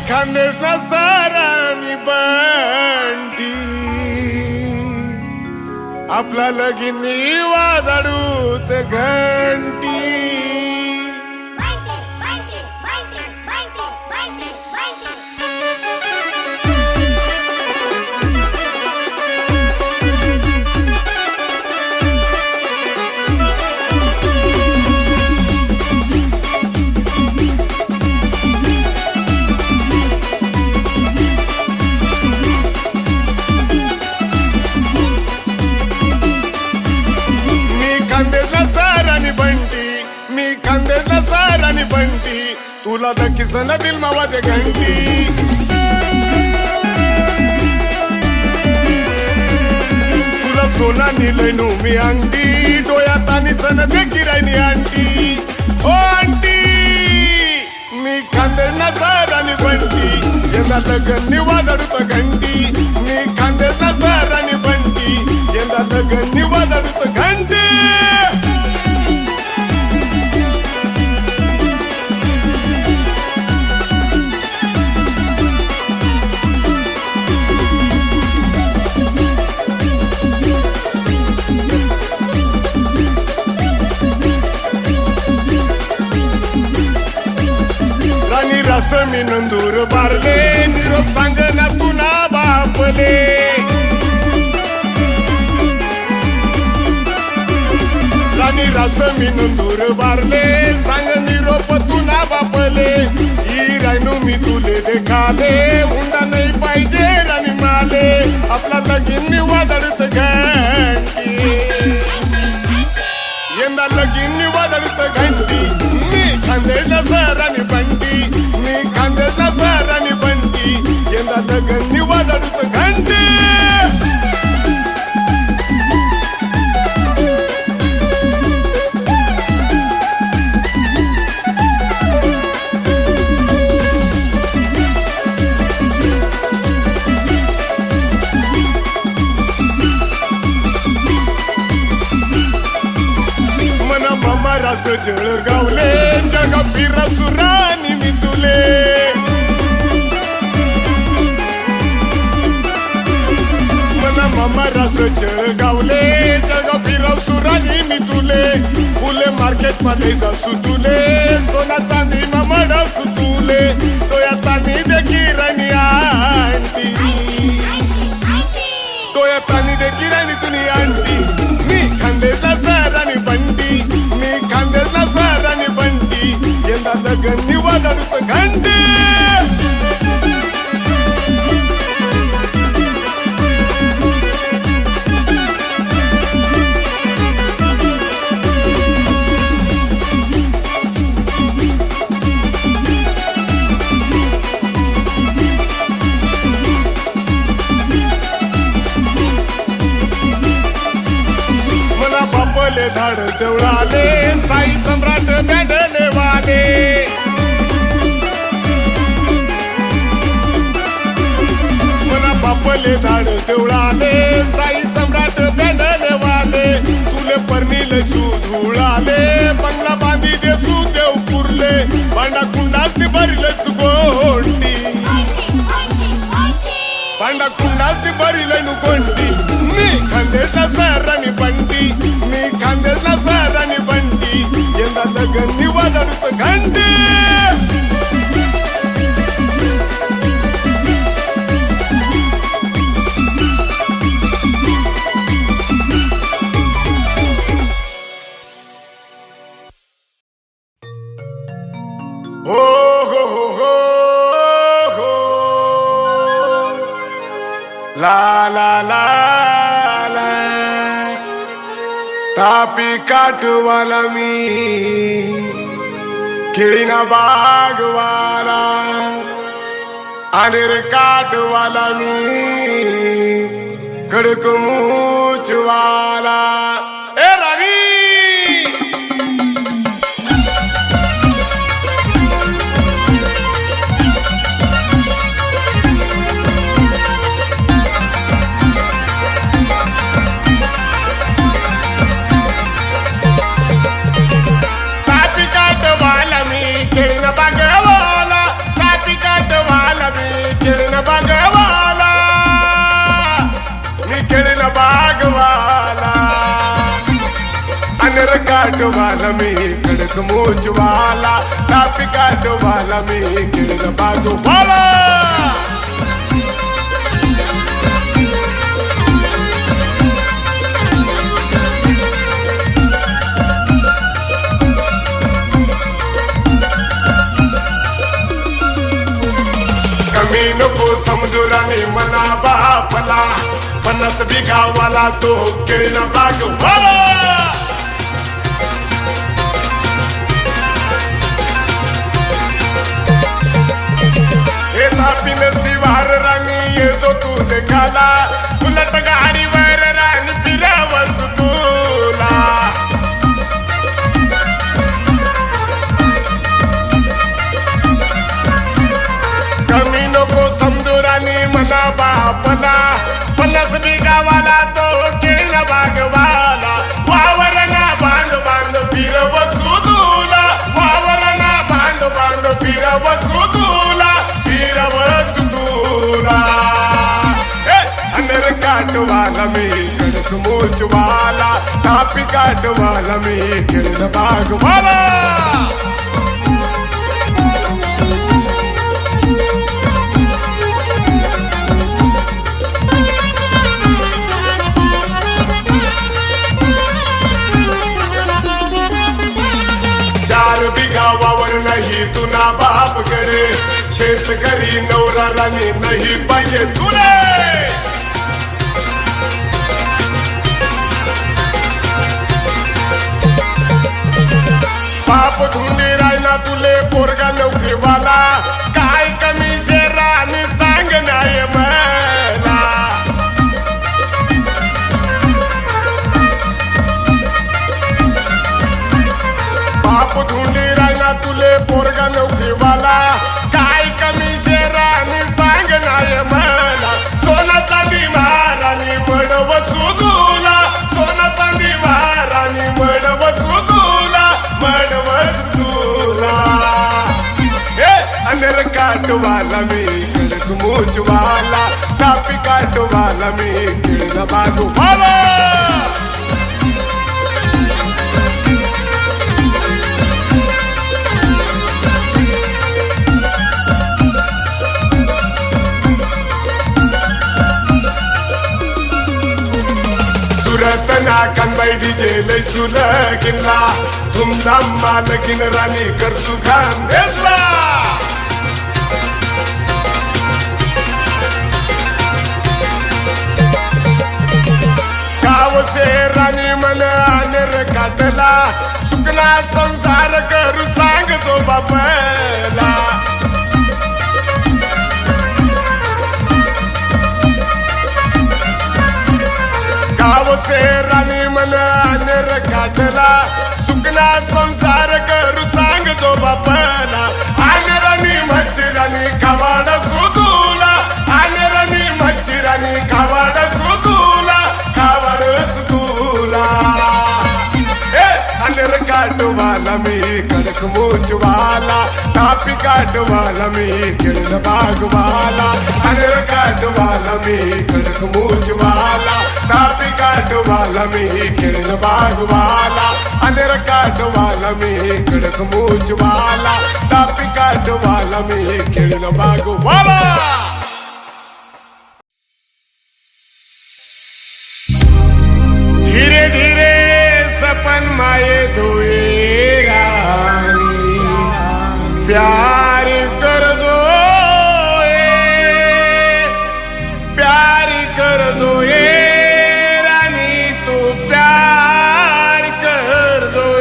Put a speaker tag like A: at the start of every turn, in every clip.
A: खानदेशला सारा मी बंटी आपला लगीनी वाजाडूत घंटी खानदेशला सारा नि बंटी तुला तर किसन दिल मावाचे घंटी तुला सोना निलय नु मी अंगठी डोळ्यात आणि सन दे किरायनी आंटी ओ आंटी मी खानदेशला सारा नि बंटी यंदा लगन नि वाजडूत घंटी मी खानदेशला सारा नि बंटी यंदा लगन नि वाजडूत घंटी मी नंदूर बारले निरोप सांगना तुना बापले राणी रास मी नंदूर बारले सांग निरोप तुना बापले ही रायनू मी तुले देखाले हुंडा नाही पाहिजे राणी माले आपला लगीन वादळत घंटी यंदा लगीन वादळत घंटी मी खानदेशला सरानी बंटी मी खानदेशला सरानी बंटी यंदा लगन वाजडूत घंटी मना मामा रास जळगावले जग फिर सुरानी मी तुले मना मामा रास जळगावले जग फिरव सुरानी मी तुले फुले मार्केट मध्ये जासू तुले सोना चांदी मामड असू तुले डोळ्यात आणि देखी राणी आंटी डोळ्यात आणि देखी राणी तुनी आंटी मी खानदेशला सरानी बंटी मी खानदेशला सरानी बंटी यंदा लगन वाजडूत घंटी बापले धाड देवळाले साई सम्राट बँडले वाले मना बापले धाड देवळाले साई सम्राट बँडले वाले तुले परनीले सुधुळाले बंगला बांधी देसू देव पुरले भांडा कुंडात भरले सुगोंडी भांडा कुंडात भरले नु गोंडी मी खानदेशला सरानी बंटी मी खानदेशला सरानी बंटी यंदा लगन वाजडूत घंटी हो हो हो हो हो ला ला ला तापी काटवाला मी केळीना बागवाला आणि रे काटवाला मी कडक मूचवाला ए राणी बागवाला काटवाला मी कडक मोचवाला टापी काटवाला मी किरण बाजूवाला कमी नको समजुराने मना बापला 50 बिघावाला तो किरण बाजूवाला तापीन शिवार राणी येतो तू देखाला उलट गाडीवर राणी फिरावस तुला कमी नको समजू राणी मना बापला 50 बिघावाला तो किरण बागवाला वावरना बांध बांध फिरवसू तुला वावरना बांध बांध फिरवसू तुला अंदर काटवाला मी कडक मोचवाला टापी काटवाला मी किरण बागवाला गावावर नाही तुना बाप कडे शेतकरी नवरा राणी नाही पाहिजे तुले बाप धुंडी राहिला तुले पोरगा नोकरीवाला काय कमी शेराने सांग नाही मला बाप धुंडी तुले पोरगा नोकरीवाला काय कमी शेराने सांग नाही मला सोना चांदी महाराणी मडवसू तुला सोना चांदी महाराणी मडवसू तुला मडवसू तुला अंदर काटवाला मी कडक मोचवाला टापी काटवाला मी किरण बागवाला रतना कनबाई डीजे लय सुलगिनला धूमधाम मालकीन राणी करसू घाम घेतला गाव से राणी मन आनेर काटला सुकला संसार करू सांगतो बापला गाव से राणी मन आनेर काटला सुकला संसार करू सांगतो बापला आने राणी मच्छी राणी खावाड सुतूला आने राणी मच्छी राणी खावाड सुतूला खावाड सुतूला अनेर काटवाला मी कडक मोचवाला टापी काटवाला मी किरण बागवाला अनेर काटवाला मी कडक मोचवाला टापी काटवाला मी किरण बागवाला अनेर काटवाला मी कडक मोचवाला टापी काटवाला मी किरण बागवाला धीरे धीरे सपन माये धोए रानी प्यार कर दो प्यार कर दो रानी तू प्यार कर दो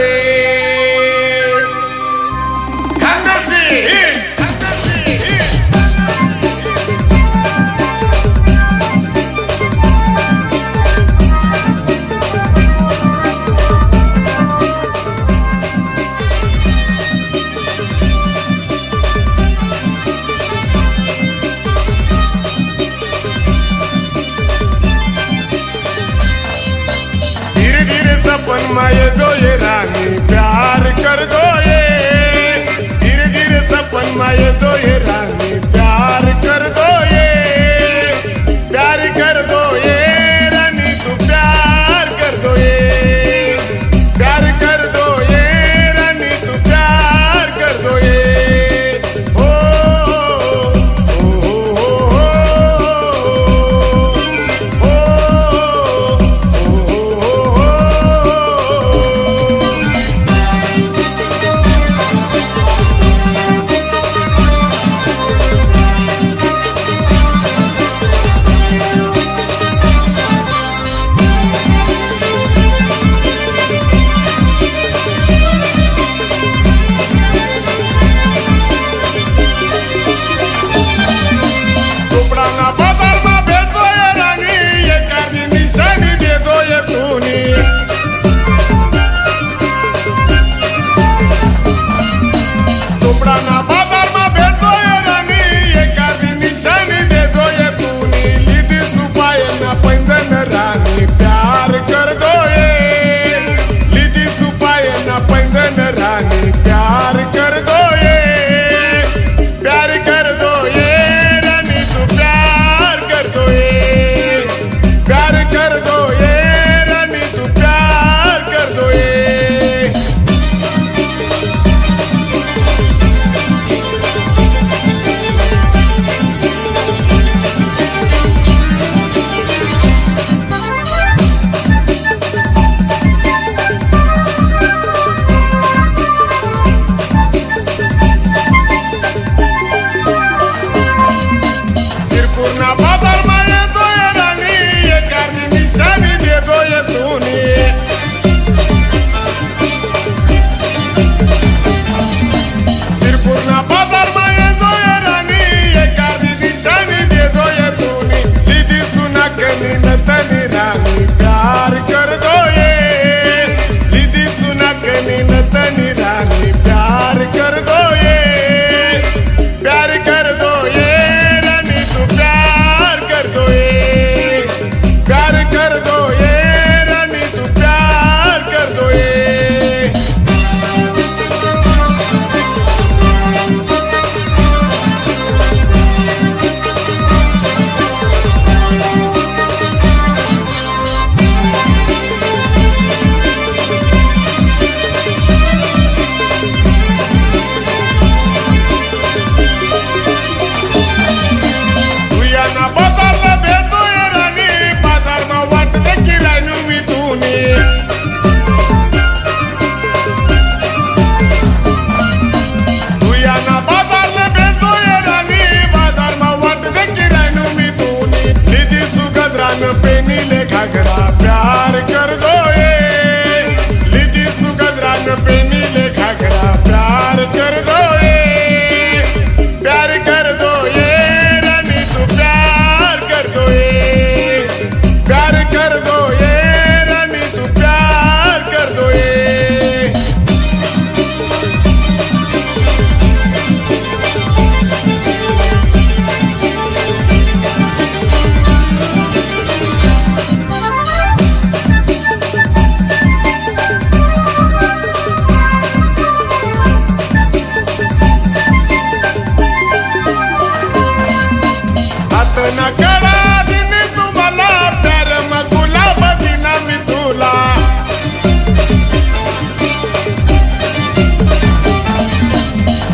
A: ना करा दिनी तुम्हाला प्यार मग गुलाब दिना मी तुला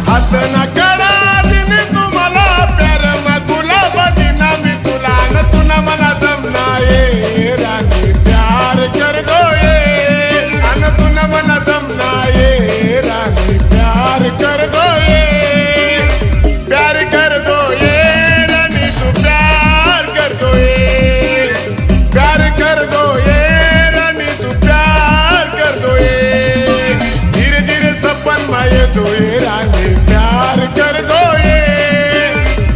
A: हात ना करा दिनी तुम्हाला प्यार मग गुलाब दिना मी तुला न तुला मला जमना ये रानी प्यार कर दो ये न तुला मला जमना ये रानी प्यार कर दो ये प्यार कर दो ये रानी तू प्यार कर दो ये प्यार कर दो ये रानी तू प्यार कर दो ये धीरे धीरे सपन माये तो ये रानी प्यार कर दो ये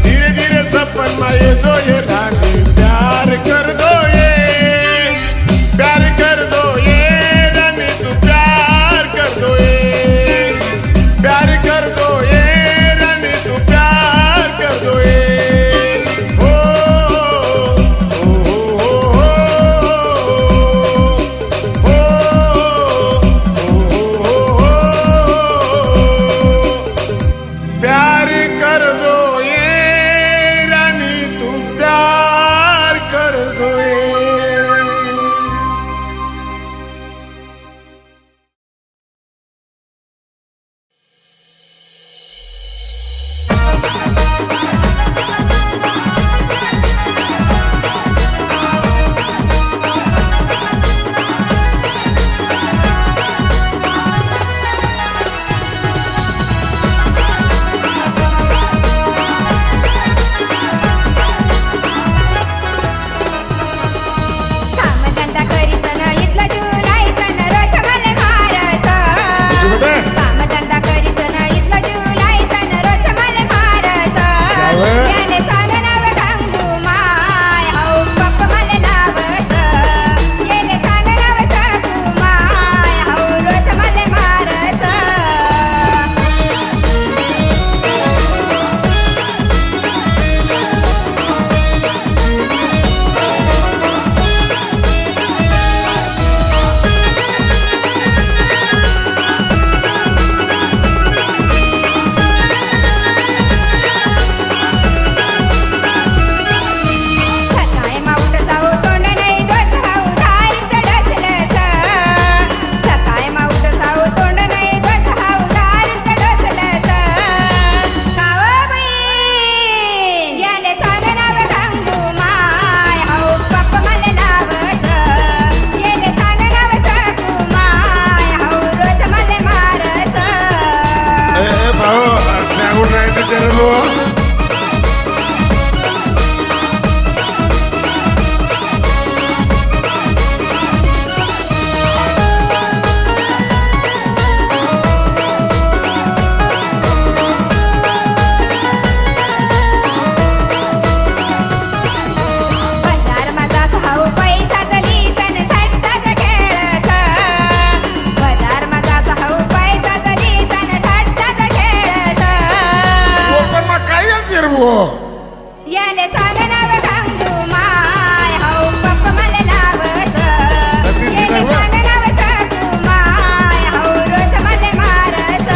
A: धीरे धीरे सपन माये तो ये रानी प्यार कर दो ये प्यार कर दो ये रानी तू प्यार कर दो ये प्यार कर दो ये रानी तू प्यार कर दो ये हो प्यार कर दो ये रानी तू प्यार कर दो ये
B: कामधंदा करीसन इथला जुलाई सन रोज मले मारत कामधंदा करीसन इथला जुलाई सन रोज मले मारत याने सांगनाव गंगू माय हौ पप्प मले लावत याने सांगनाव सकू माय हौ रोज मले मारत सकाळी माऊट जाऊ तोंड नाही दोष हाऊ दारीचं डसलंच सकाळी माऊट जाऊ तोंड नाही दोष हाऊ दारीचं डसलंच काव बाई याले सांगनाव गंगू माय हौ पप्प मले लावत याले सांगनाव सकू माय हौ रोज मले मारत
A: भाऊ सांगून राहायचं ठरलो
B: बाजार माझा हाऊ पैसा चली सन सट्टाच खेळच बाजार माझा हाऊ पैसा चली सन सट्टाच खेळच
A: पण मग काय चिरबो
B: याले सांगनाव गंगू माय हौ पप्प मले लावत
A: सतीश
B: याले
A: नगवा.
B: सांगनाव सकू माय हौ रोज मले मारत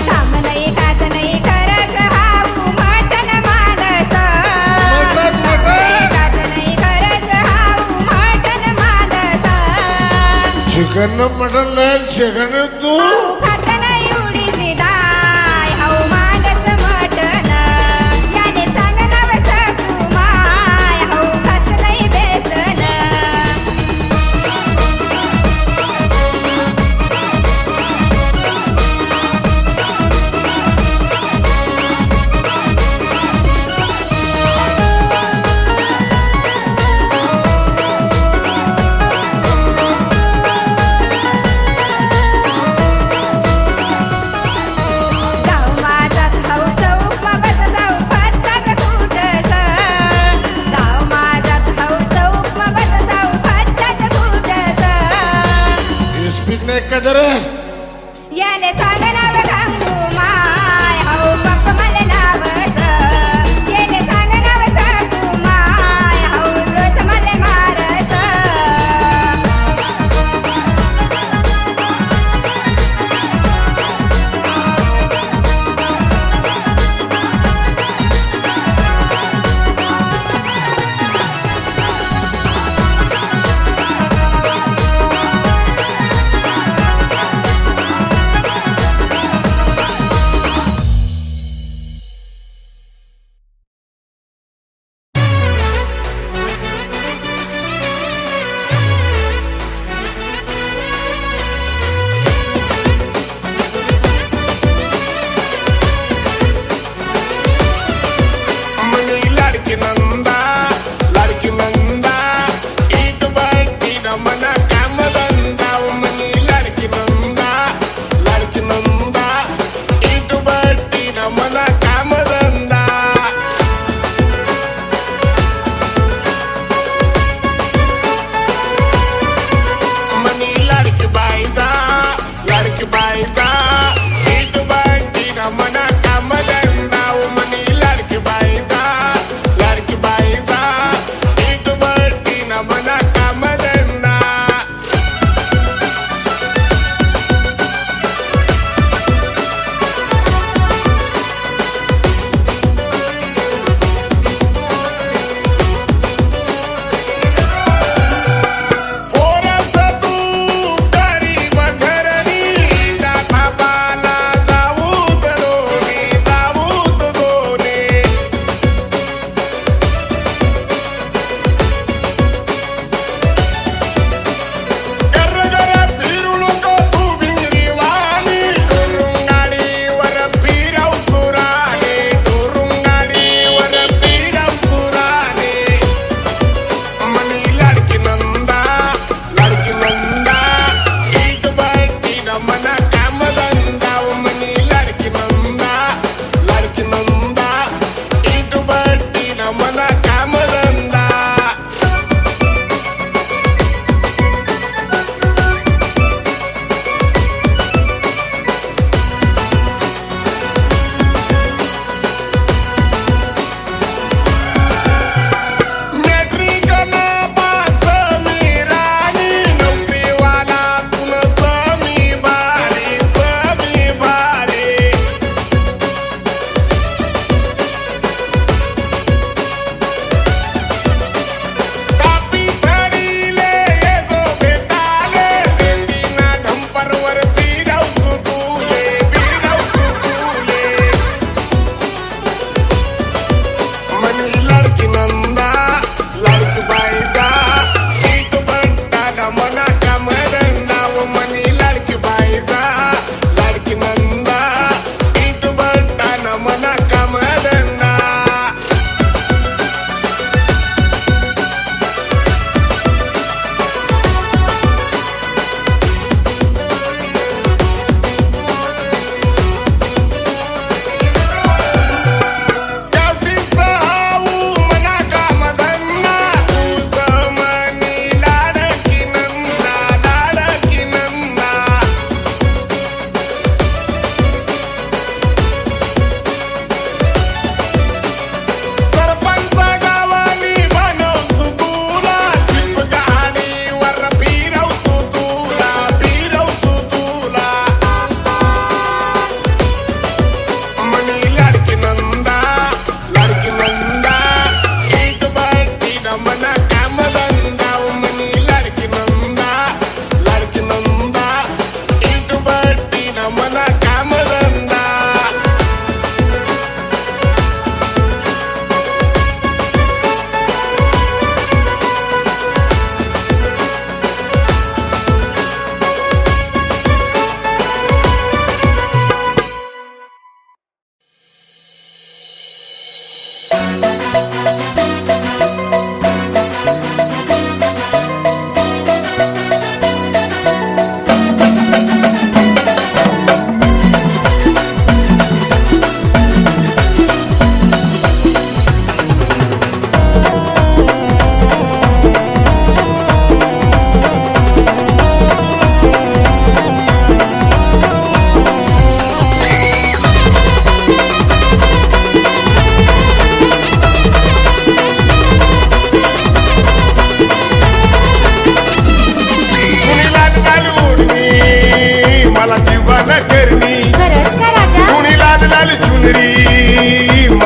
B: काम नाही काच नाही करत हाऊ मटण मागत
A: मटण, मटण.
B: काच नाही करत हाऊ मटण मागत
A: चिकन मटन नाही चिकन तू
B: खात नाही उडीद डाळ हाऊ मागत मटण याने सांगनाव सकू माय हाऊ खात नाही बेसन याले सांग नाव गंगू माय हाऊ बाप मला नावच याले सांग नाव सांगू माय हाऊ रोज मला मारत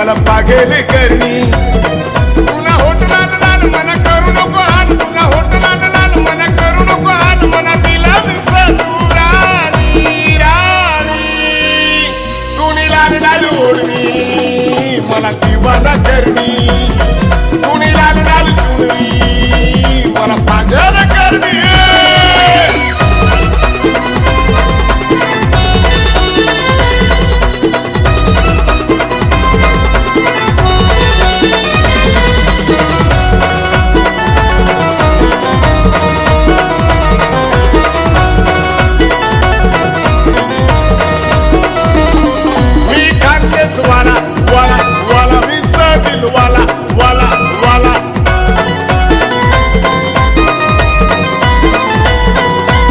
A: मला पागेल करणी तुला होट लाल लाल मना करू नको हाल तुला होट लाल लाल मना करू नको हाल मना दिला दिसा तू राणी राणी तुनी लाल लाल ओढणी मला दिवाना करणी तुनी लाल लाल चुनरी मला पागल करणी वाला वाला वाला मिसा दिल वाला वाला वाला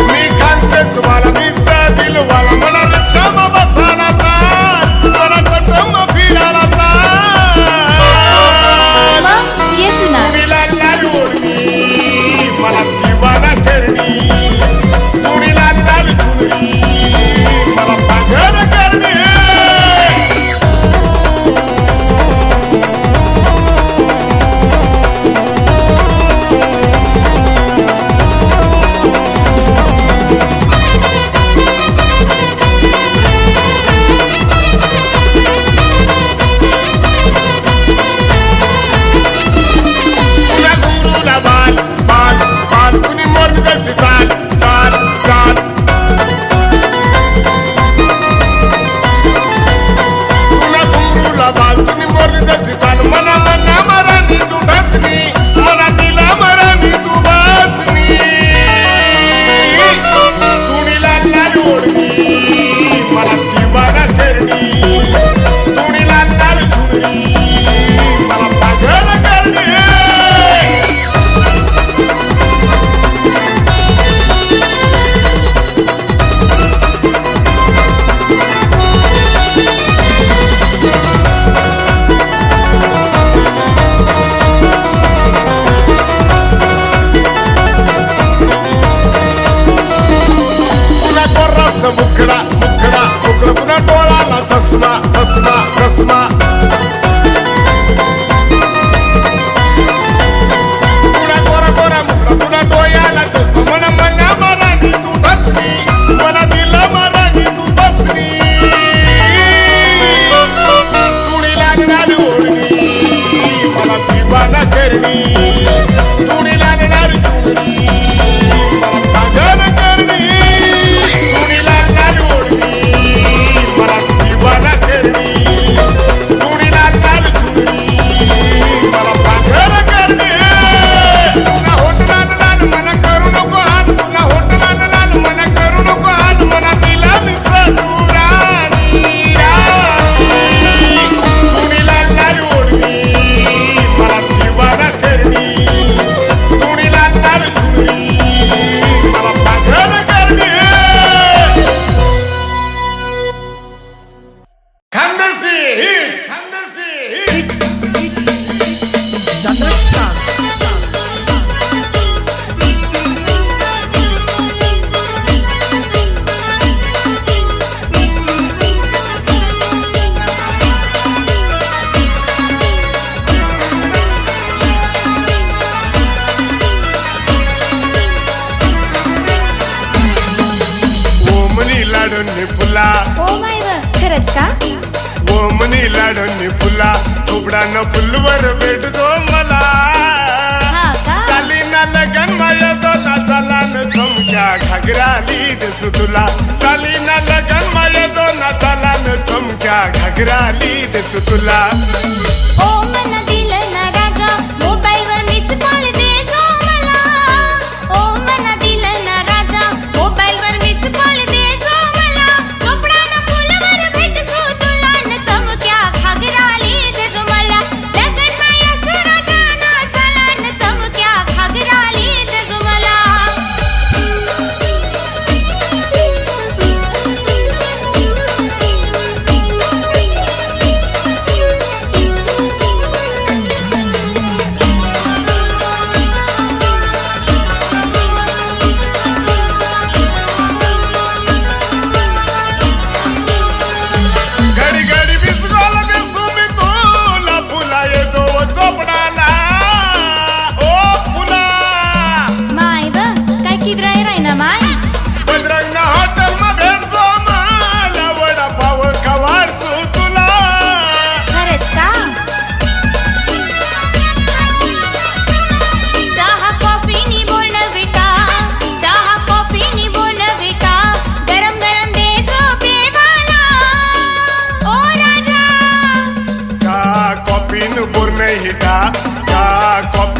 A: मी खानदेश वाला मिसा दिल वाला मला रिक्षा में बसाना था मला कटम फिराना था
C: ये सुना
A: तुला लाल ओढणी मला दिवाना करणी तुला लाल चुनरी मला पागल करणी मुखडा मुखडा मुखडा तुला डोळाला चष्मा चष्मा चष्मा तुला गोरा गोरा मुखडा तुला डोळ्याला चष्मा मला मना मराठी तू बसली मला दिला मराठी तू बसली तुणी लागणारी ओढणी मला दिवाना करणी तुणी लागणारी चुनरी मला पागल करणी फुला
C: ओ माय खरंच का
A: ओमनी लाडणी फुला थोबडानं फुलवर भेटतो मला
C: हा का
A: सालीना लगन माया दोला चालान चमक्या घागराली दिसू तुला सालीना लगन माया दोला चालान चमक्या घागराली दिसू तुला
C: ओ मन दिलं ना राजा मोबाईलवर मिस कॉल दे जो मला ओ मन दिलं ना राजा मोबाईलवर मिस कॉल दे जो मला कपडानं फुलवर भेटसो तुला न चमक्या घागराली दे जो मला लगन माया सुराजाना चला न चमक्या घागराली दे जो मला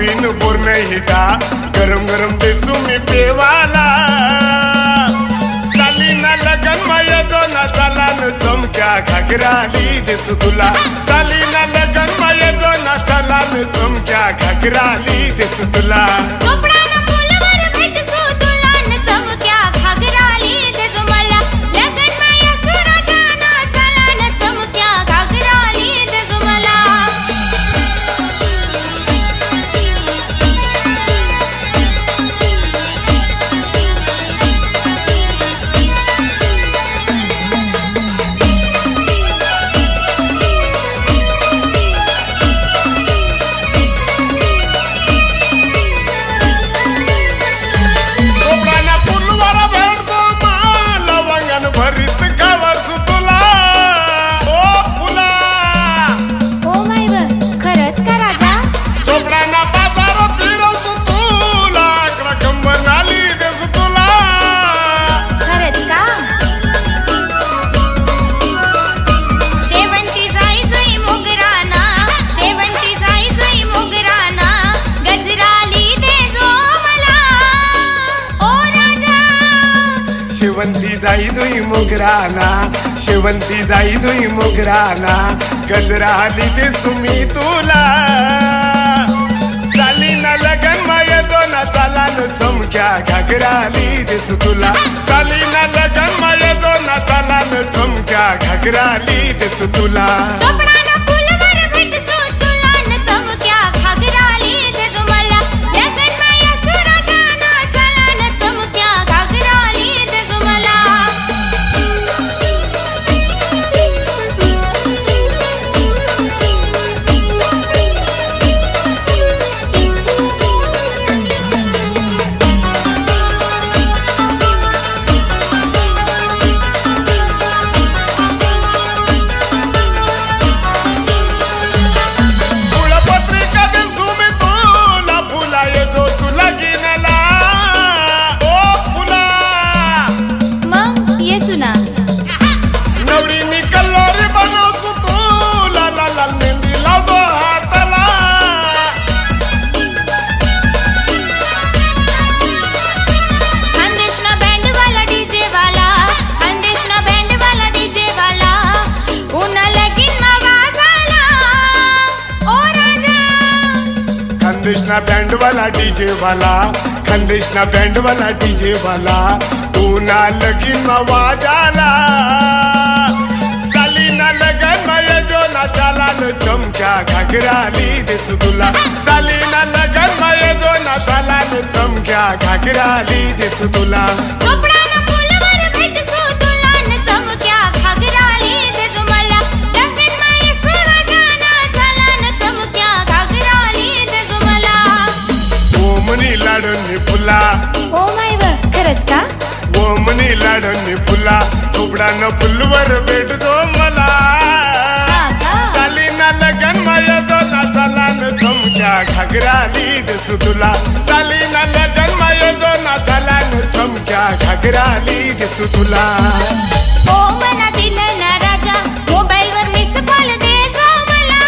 A: पिन बोर हिटा गरम गरम देसू मी पेवाला सालीना लगन माया दोना चालान चमक्या घागराली देसू तुला सालीना लगन माया दोना चालान चमक्या घागराली देसू तुला
C: चोपडानं फुलवर भेटसू तुला न चमक्या घागराली देजो मला लगन माया सुराजाना चला न चमक्या घागराली देजो मला
A: चोपडाना फुलवर भेटतो मा लवंगन भरीत गावरसू तुला ओ फुला
C: ओ माय व खरंच का राजा
A: चोपडाना बाजार फिरवतो तुला आकडा कंबन आली देसू तुला
C: खरंच का शेवंती जाई जुई मोगराना शेवंती जाई जुई मोगराना गजराली देजो मला ओ राजा
A: शेवंती जाई जुई मोगराना शेवंती जाई जुई मोगराना गजरा आली ते सुमी तुला सालीना लगन माया दोना चालान चमक्या घागराली देसू तुला सालीना लगन माया दोना चालान चमक्या घागराली देसू तुला
C: चोपडानं फुलवर भेटसू तुला न चमक्या घागराली देजो मला लगन माया सुराजाना चला न चमक्या घागराली देजो मला
A: फुलपत्रिका देसू मी तुला फुला येजो तुला गिनला ओ फुला
C: मग ये सुना
A: नवरीनी कल्लोरी बनवसू तुला लाल लाल मेहंदी लावजो हाताला
C: खानदेशना बँड वाला डीजे वाला खानदेशना बँड वाला डीजे वाला उन्हा लगीन मा वाजाला ओ राजा
A: खानदेशना बँड वाला डीजे वाला खानदेशना बँड वाला डीजे वाला पुन्हा लगीन मा वाजाला सालीना लगन माया जोना चालान चमक्या घागराली देसू तुला सालीना लगन माया जोना चालान चमक्या घागराली देसू तुला
C: चोपडानं फुलवर भेटसू तुला न चमक्या घागराली देजो मला लगन माया सुराजाना चला न चमक्या घागराली देजो मला
A: ओमनी लाडणी फुला
C: ओ माय व खरंच का
A: ओमनी लाडणी फुला चोपडानं फुलवर भेटतो मला
C: हा का
A: सालीना लगन माया जोना चालान चमक्या घागराली देसू तुला सालीना लगन माया जोना चालान चमक्या घागराली देसू तुला
C: ओ मना दिलं ना राजा मोबाईलवर मिस कॉल देजो मला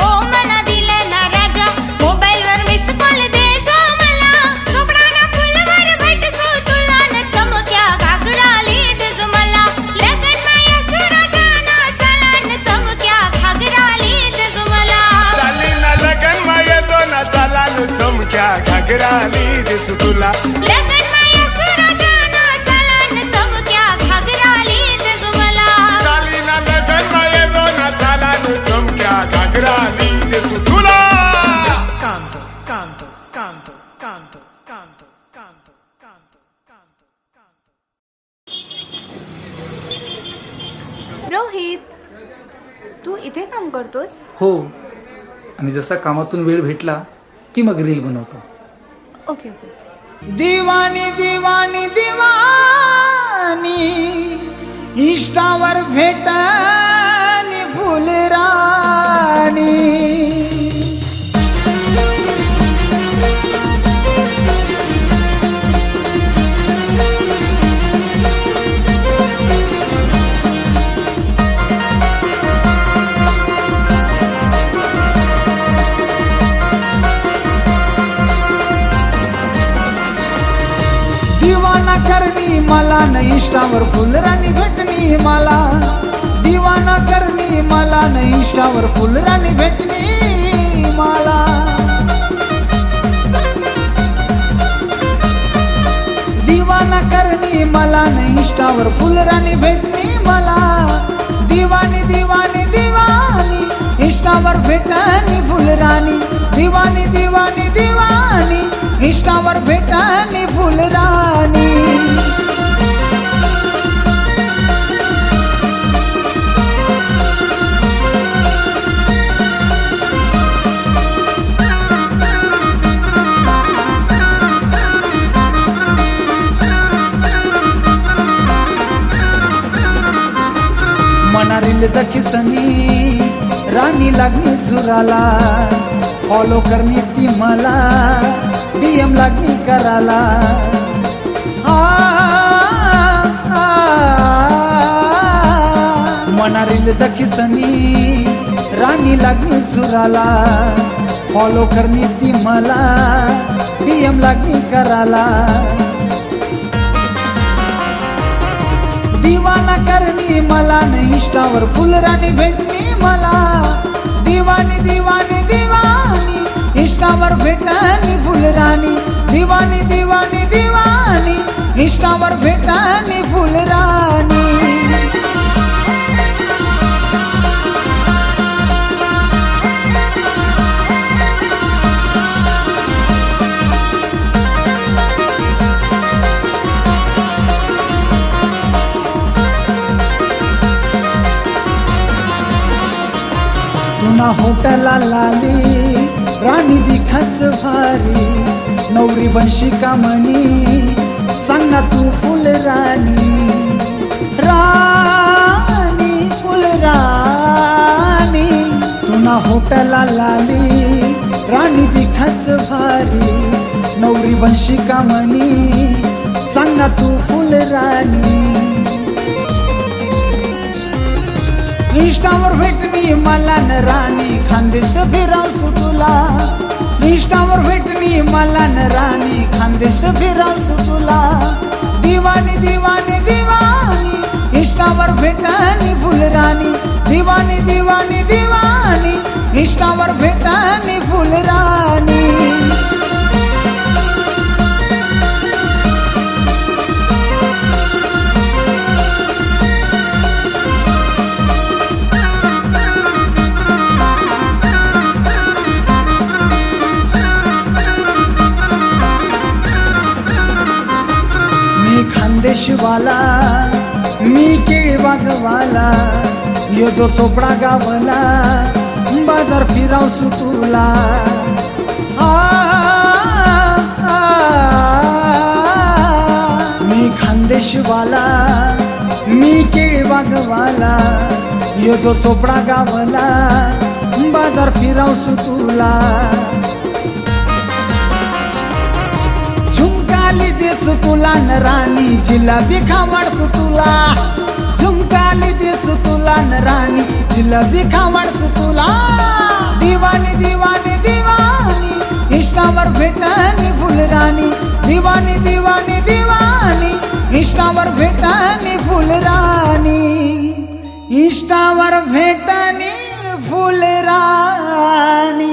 C: ओ मना दिलं ना राजा मोबाईलवर मिस कॉल देजो मला चोपडानं फुलवर भेटसू तुला न चमक्या घागराली देजो मला लगन माया सुराजाना चला न चमक्या घागराली देजो मला
A: सालीना लगन माया जोना चालान चमक्या घागराली देसू तुला
C: लगन माया सुराजाना चला न चमक्या घागराली देजो मला
A: सालीना लगन माया जोना चालान चमक्या घागराली देसू तुला
D: canto, canto, canto, canto, canto, canto, canto, canto, canto.
B: Rohit तू इथे काम करतोस
E: हो आणि जसा कामातून वेळ भेटला की मग रील बनवतो.
B: ओके ओके
D: दिवानी दिवानी दिवानी इष्टावर भेटानी फुलराणी इंस्टावर फुलराणी भेटणी मला, दिवाना करणी मला न इंस्टावर फुलराणी भेटणी मला. दिवाना करणी मला न इंस्टावर फुलराणी भेटणी मला, दिवानी दिवानी दिवानी इंस्टावर भेटणी फुलराणी, दिवानी दिवानी दिवानी इंस्टावर भेटणी फुलराणी. मनारील दखिसनी राणी लागणी सुराला, फॉलो करणी ती मला DM लागणी कराला. मनारील दखिसनी राणी लागणी सुराला, फॉलो करणी ती मला DM लागणी कराला. दिवाना करणी मला न इंस्टावर फुलराणी भेटणी मला, दिवानी दिवानी दिवानी इंस्टावर भेटणी फुलराणी, दिवानी दिवानी दिवानी इंस्टावर भेटणी फुलराणी. पुन्हा होटला लाली राणी दिखास भारी, नवरी बंशिका म्हणी सांग ना तू फुलराणी, राणी फुलराणी. पुन्हा होटला लाली राणी दिखास भारी, नवरी बंशिका म्हणी सांग ना तू फुलराणी. इंस्टावर भेटणी मला न राणी खानदेश फिरावसू तुला, इंस्टावर भेटणी मला न राणी खानदेश फिरावसू तुला. दिवानी दिवानी दिवानी इंस्टावर भेटणी फुलराणी, दिवानी दिवानी दिवानी इंस्टावर भेटणी फुलराणी. खानदेशवाला मी केळीबागवाला, यो जो चोपडा गावला बाजार फिरावसू तुला. मी खानदेशवाला मी केळीबागवाला, यो जो चोपडा गावला बाजार फिरावसू तुला. झुमकाली देसू तुला न राणी जिलाबी खावाडसू तुला, झुमकाली देसू तुला न राणी जिलाबी खावाडसू तुला. दिवानी दिवानी दिवानी इंस्टावर भेटणी फुलराणी, दिवानी दिवानी दिवानी इंस्टावर भेटणी फुलराणी, इंस्टावर भेटणी फुलराणी.